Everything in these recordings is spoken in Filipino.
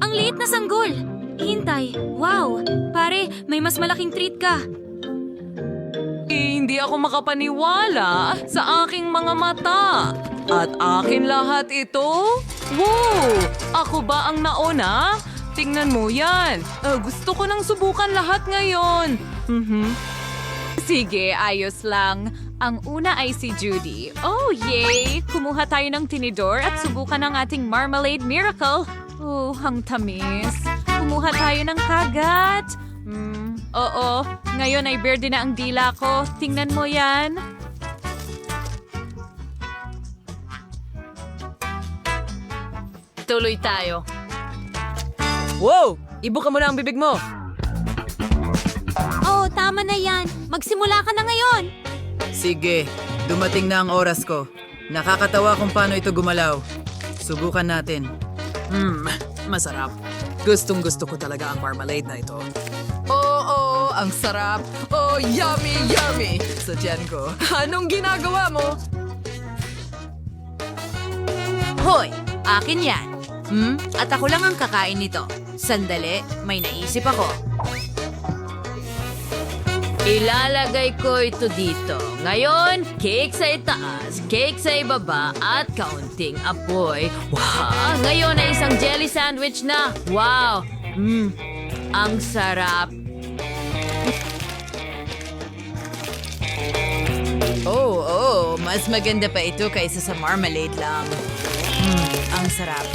Ang liit na sanggol! Hintay, wow! Pare, may mas malaking treat ka. Hindi ako makapaniwala sa aking mga mata. At akin lahat ito? Wow! Ako ba ang nauna? Tingnan mo yan. Gusto ko nang subukan lahat ngayon. Sige, ayos lang. Ang una ay si Judy. Oh, yay! Kumuha tayo ng tinidor at subukan ang ating marmalade miracle. Oh, ang tamis. Kumuha tayo ng kagat. Oo, ngayon ay berde na ang dila ko. Tingnan mo yan. Tuloy tayo. Wow! Ibuka mo na ang bibig mo. Oh, tama na yan. Magsimula ka na ngayon. Sige, dumating na ang oras ko. Nakakatawa kung paano ito gumalaw. Subukan natin. Masarap. Gustong-gusto ko talaga ang marmalade na ito. Oo, ang sarap. Oh, yummy, yummy! Sa tiyan ko. Anong ginagawa mo? Hoy, akin yan. At ako lang ang kakain nito. Sandali, may naisip ako. Ilalagay ko ito dito. Ngayon, cake sa itaas, cake sa ibaba, at kaunting apoy. Wow! Ngayon ay isang jelly sandwich na. Wow! Ang sarap. Oh, mas maganda pa ito kaysa sa marmalade lang. Ang sarap.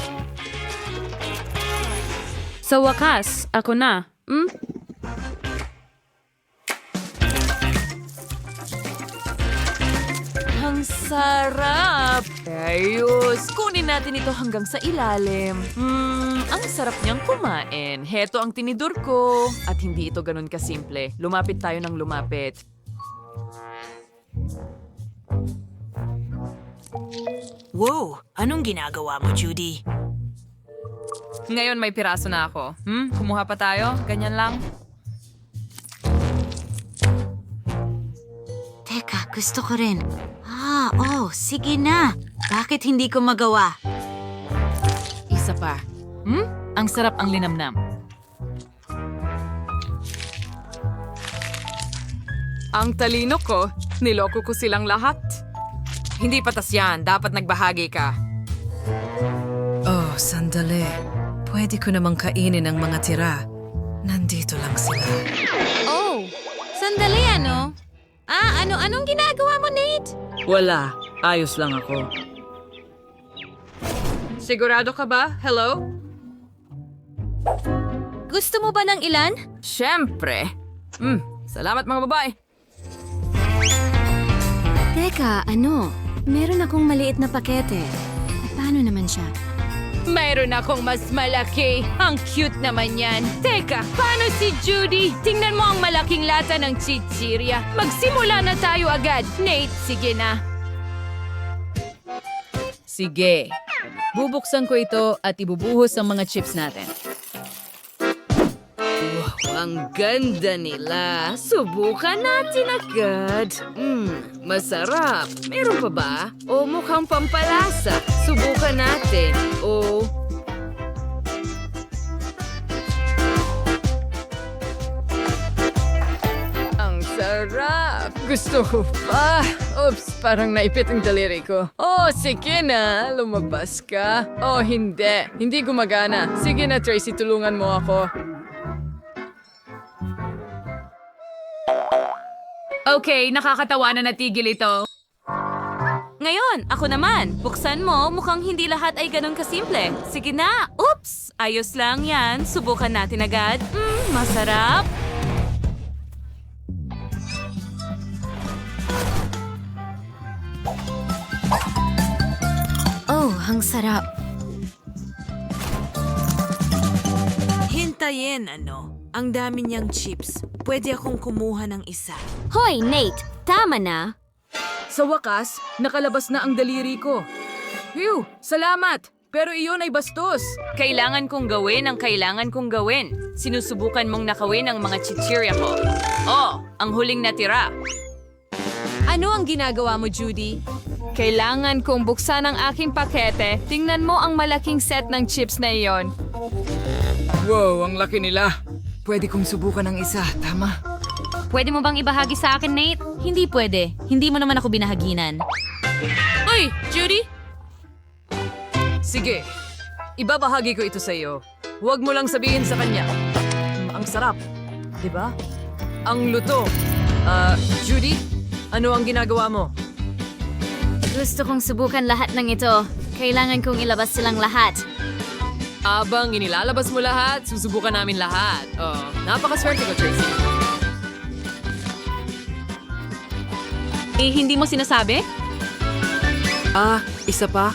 Sa wakas, ako na. Ang sarap! Ayos! Kunin natin ito hanggang sa ilalim. Ang sarap niyang kumain. Heto ang tinidor ko. At hindi ito ganun kasimple. Lumapit tayo ng lumapit. Wow, anong ginagawa mo, Judy? Ngayon may piraso na ako. Kumuha pa tayo? Ganyan lang? Teka, gusto ko rin. Sige na. Bakit hindi ko magawa? Isa pa. Ang sarap ang linamnam. Ang talino ko. Niloko ko silang lahat. Hindi patas yan. Dapat nagbahagi ka. Oh, sandali. Pwede ko namang kainin ang mga tira. Nandito lang sila. Oh, sandali ano? Anong ginagawa mo, Nate? Wala. Ayos lang ako. Sigurado ka ba? Hello? Gusto mo ba ng ilan? Siyempre. Salamat mga babae. Teka, meron akong maliit na pakete. Paano naman siya? Mayroon akong mas malaki. Ang cute naman yan. Teka, paano si Judy? Tingnan mo ang malaking lata ng chichirya. Magsimula na tayo agad. Nate, sige na. Sige. Bubuksan ko ito at ibubuhos ang mga chips natin. Wow, ang ganda nila. Subukan natin agad. Masarap. Meron pa ba? O mukhang pampalasa. Subukan natin. Ang sarap. Gusto ko pa. Oops, parang naipit ang daliri ko. Oh, sige na. Lumabas ka. Oh, hindi. Hindi gumagana. Sige na, Tracy, tulungan mo ako. Okay, nakakatawa na natigil ito. Ngayon, ako naman. Buksan mo, mukhang hindi lahat ay ganun kasimple. Sige na. Oops! Ayos lang yan. Subukan natin agad. Masarap. Oh, ang sarap. Hintayin, Ang dami niyang chips. Pwede akong kumuha ng isa. Hoy, Nate! Tama na. Sa wakas, nakalabas na ang daliri ko. Phew! Salamat! Pero iyon ay bastos. Kailangan kong gawin ang kailangan kong gawin. Sinusubukan mong nakawin ang mga chichirya ko. Oh, ang huling natira. Ano ang ginagawa mo, Judy? Kailangan kong buksan ang aking pakete. Tingnan mo ang malaking set ng chips na iyon. Wow, ang laki nila. Pwede kong subukan ng isa, tama? Pwede mo bang ibahagi sa akin, Nate? Hindi pwede. Hindi mo naman ako binahaginan. Uy, Judy! Sige, ibabahagi ko ito sa iyo. Huwag mo lang sabihin sa kanya. Ang sarap, di ba? Ang luto. Judy, ano ang ginagawa mo? Gusto kong subukan lahat ng ito. Kailangan kong ilabas silang lahat. Abang inilalabas mo lahat, susubukan namin lahat. Napakaswerte ko, Tracy. Eh, hindi mo sinasabi? Isa pa?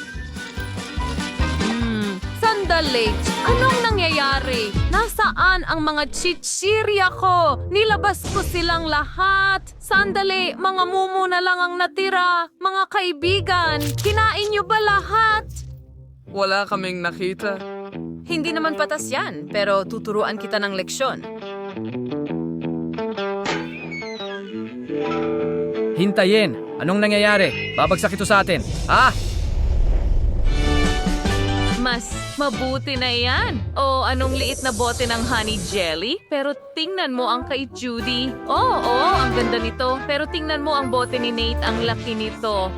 Sandali! Anong nangyayari? Nasaan ang mga chichirya ko? Nilabas ko silang lahat. Sandali, mga mumu na lang ang natira. Mga kaibigan, kinain niyo ba lahat? Wala kaming nakita. Hindi naman patas yan, pero tuturuan kita ng leksyon. Hintayin! Anong nangyayari? Babagsak ito sa atin. Mas mabuti na yan. O anong liit na bote ng honey jelly? Pero tingnan mo ang kay Judy. Oo, ang ganda nito. Pero tingnan mo ang bote ni Nate, ang laki nito.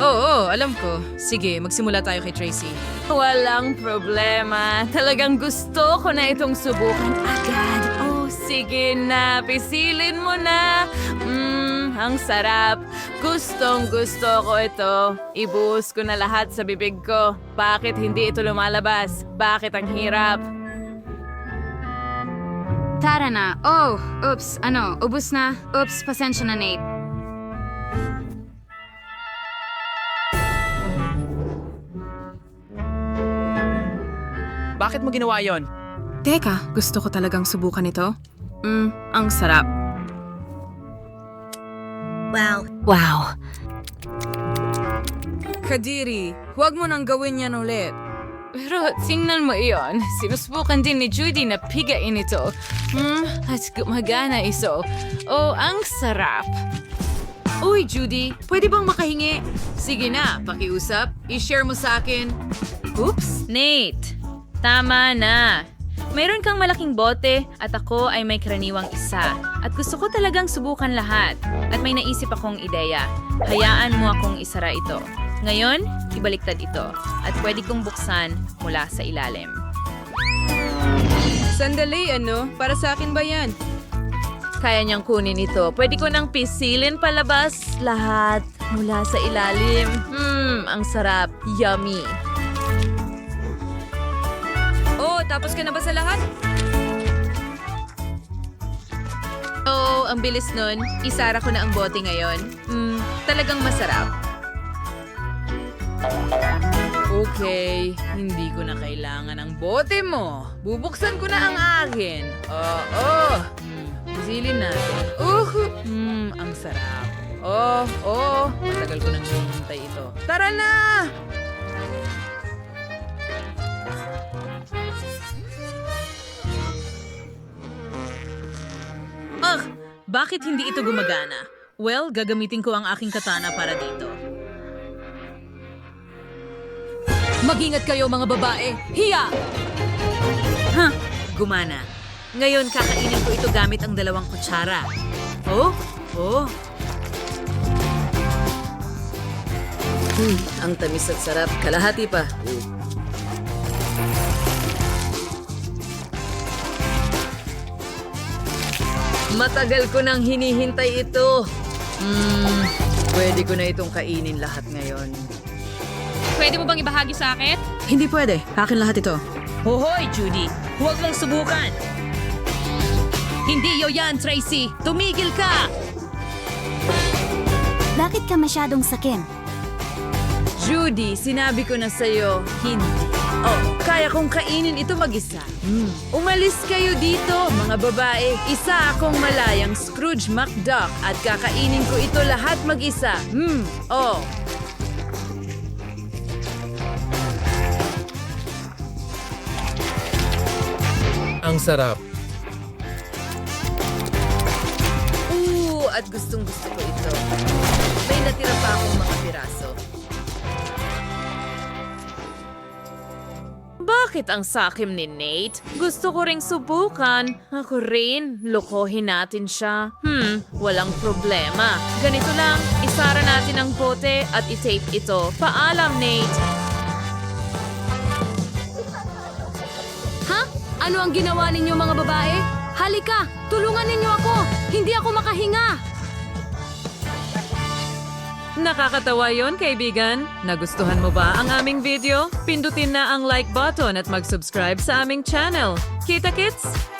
Oo, alam ko. Sige, magsimula tayo kay Tracy. Walang problema. Talagang gusto ko na itong subukan agad. Oh, sige na. Pisilin mo na. Ang sarap. Gustong gusto ko ito. Ibuhos ko na lahat sa bibig ko. Bakit hindi ito lumalabas? Bakit ang hirap? Tara na. Oh, oops. Ubus na. Oops, pasensya na, Nate. Bakit mo ginawa yon? Teka, gusto ko talagang subukan ito. Ang sarap. Wow. Kadiri, huwag mo nang gawin yan ulit. Pero tingnan mo iyon. Sinusubukan din ni Judy na pigain ito. At gumagana iso. Oh, ang sarap. Uy, Judy, pwede bang makahingi? Sige na, pakiusap. I-share mo sa akin. Oops! Nate, tama na. Mayroon kang malaking bote at ako ay may karaniwang isa. At gusto ko talagang subukan lahat. At may naisip akong ideya. Hayaan mo akong isara ito. Ngayon, ibaliktad ito. At pwede kong buksan mula sa ilalim. Sandali, Para sa akin ba yan? Kaya niyang kunin ito. Pwede ko nang pisilin palabas lahat mula sa ilalim. Ang sarap. Yummy. Oh, tapos ka na ba sa lahat? Oh, ang bilis nun. Isara ko na ang bote ngayon. Talagang masarap. Okay, hindi ko na kailangan ang bote mo. Bubuksan ko na ang akin. Oo. Pisilin natin. Ang sarap. Matagal ko nang hinihintay ito. Tara na! Bakit hindi ito gumagana? Well, gagamitin ko ang aking katana para dito. Mag-ingat kayo mga babae. Hiya! Gumana. Ngayon, kakainin ko ito gamit ang 2 kutsara. Oh. Ang tamis at sarap. Kalahati pa. Matagal ko nang hinihintay ito. Pwede ko na itong kainin lahat ngayon. Pwede mo bang ibahagi sa akin? Hindi pwede. Akin lahat ito. Hohoy, Judy! Huwag mong subukan! Hindi yan, Tracy! Tumigil ka! Bakit ka masyadong sakin? Judy, sinabi ko na sa'yo, hindi. Kaya kong kainin ito mag-isa. Umalis kayo dito, mga babae. Isa akong malayang Scrooge McDuck at kakainin ko ito lahat mag-isa. Ang sarap. At gustong gusto ko ito. May natira pa akong mga piraso. Bakit ang sakim ni Nate? Gusto ko ring subukan. Ako rin. Lokohin natin siya. Walang problema. Ganito lang, isara natin ang bote at i-tape ito. Paalam, Nate. Ha? Ano ang ginawa ninyo mga babae? Halika, tulungan ninyo ako. Hindi ako makahinga. Nakakatawa yon, kaibigan. Nagustuhan mo ba ang aming video? Pindutin na ang like button at mag-subscribe sa aming channel. Kita-kits!